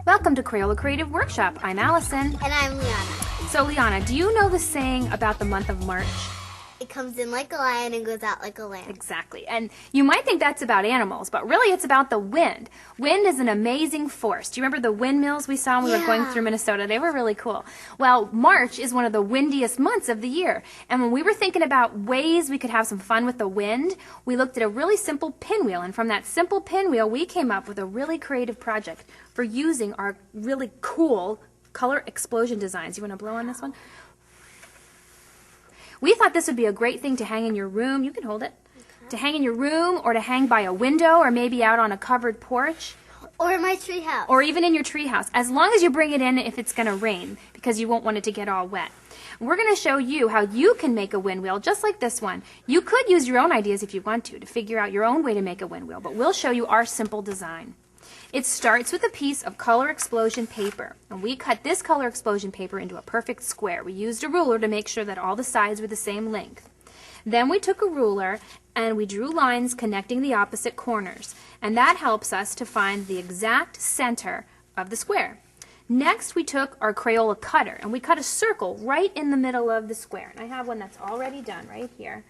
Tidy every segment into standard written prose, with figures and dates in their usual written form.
Welcome to Crayola Creative Workshop. I'm Allison. And I'm Liana. So Liana, do you know the saying about the month of March? It comes in like a lion and goes out like a lamb. Exactly. And you might think that's about animals, but really it's about the wind. Wind is an amazing force. Do you remember the windmills we saw when we were going through Minnesota? They were really cool. Well, March is one of the windiest months of the year. And when we were thinking about ways we could have some fun with the wind, we looked at a really simple pinwheel. And from that simple pinwheel, we came up with a really creative project for using our really cool color explosion designs. You want to blow on this one? We thought this would be a great thing to hang in your room. You can hold it. Okay. To hang in your room or to hang by a window or maybe out on a covered porch. Or in my tree house. Or even in your tree house. As long as you bring it in if it's going to rain because you won't want it to get all wet. We're going to show you how you can make a windwheel just like this one. You could use your own ideas if you want to figure out your own way to make a windwheel, but we'll show you our simple design. It starts with a piece of color explosion paper, and we cut this color explosion paper into a perfect square. We used a ruler to make sure that all the sides were the same length. Then we took a ruler and we drew lines connecting the opposite corners, and that helps us to find the exact center of the square. Next we took our Crayola cutter and we cut a circle right in the middle of the square. And I have one that's already done right here.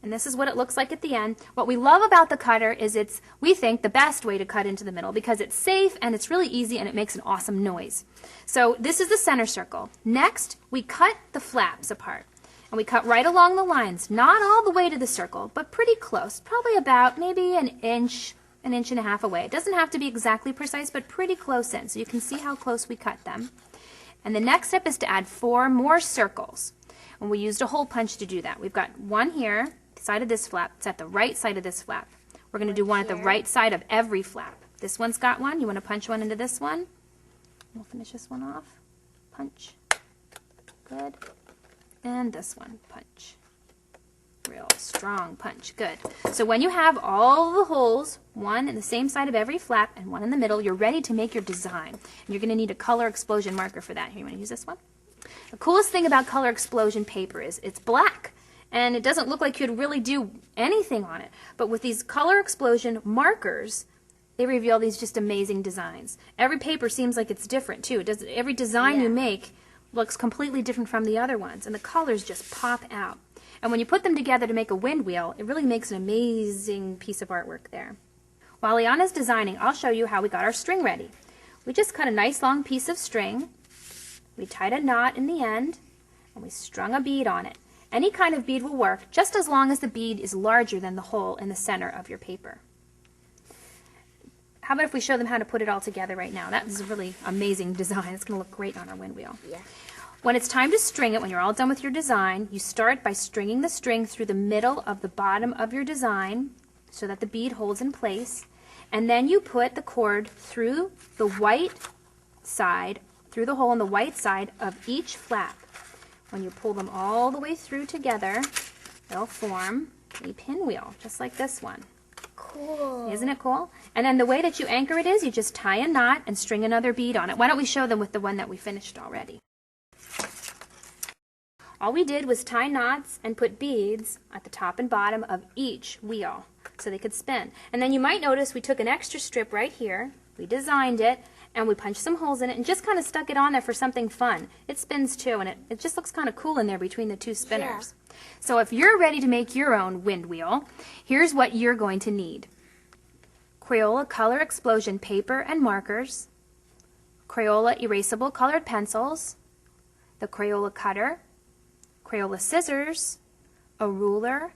And this is what it looks like at the end. What we love about the cutter is it's, we think, the best way to cut into the middle because it's safe and it's really easy and it makes an awesome noise. So this is the center circle. Next, we cut the flaps apart. And we cut right along the lines, not all the way to the circle, but pretty close, probably about maybe an inch and a half away. It doesn't have to be exactly precise, but pretty close in, so you can see how close we cut them. And the next step is to add 4 more circles. And we used a hole punch to do that. We've got one here. Side of this flap. It's at the right side of this flap. We're going to do one at the right side of every flap. This one's got one. You want to punch one into this one. We'll finish this one off. Punch. Good. And this one. Punch. Real strong punch. Good. So when you have all the holes, one in the same side of every flap and one in the middle, you're ready to make your design. And you're going to need a color explosion marker for that. Here, you want to use this one? The coolest thing about color explosion paper is it's black. And it doesn't look like you could really do anything on it. But with these color explosion markers, they reveal these just amazing designs. Every paper seems like it's different too. Every design you make looks completely different from the other ones. And the colors just pop out. And when you put them together to make a wind wheel, it really makes an amazing piece of artwork there. While Liana's designing, I'll show you how we got our string ready. We just cut a nice long piece of string. We tied a knot in the end. And we strung a bead on it. Any kind of bead will work, just as long as the bead is larger than the hole in the center of your paper. How about if we show them how to put it all together right now? That is a really amazing design. It's going to look great on our wind wheel. Yeah. When it's time to string it, when you're all done with your design, you start by stringing the string through the middle of the bottom of your design so that the bead holds in place. And then you put the cord through the white side, through the hole in the white side of each flap. When you pull them all the way through together, they'll form a pinwheel, just like this one. Cool. Isn't it cool? And then the way that you anchor it is you just tie a knot and string another bead on it. Why don't we show them with the one that we finished already? All we did was tie knots and put beads at the top and bottom of each wheel so they could spin. And then you might notice we took an extra strip right here, we designed it, and we punched some holes in it and just kind of stuck it on there for something fun. It spins too, and it just looks kind of cool in there between the two spinners. Yeah. So if you're ready to make your own wind wheel, here's what you're going to need. Crayola Color Explosion paper and markers, Crayola erasable colored pencils, the Crayola cutter, Crayola scissors, a ruler,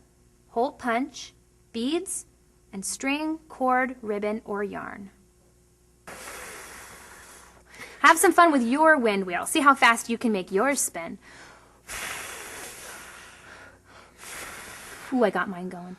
hole punch, beads, and string, cord, ribbon, or yarn. Have some fun with your wind wheel. See how fast you can make yours spin. Ooh, I got mine going.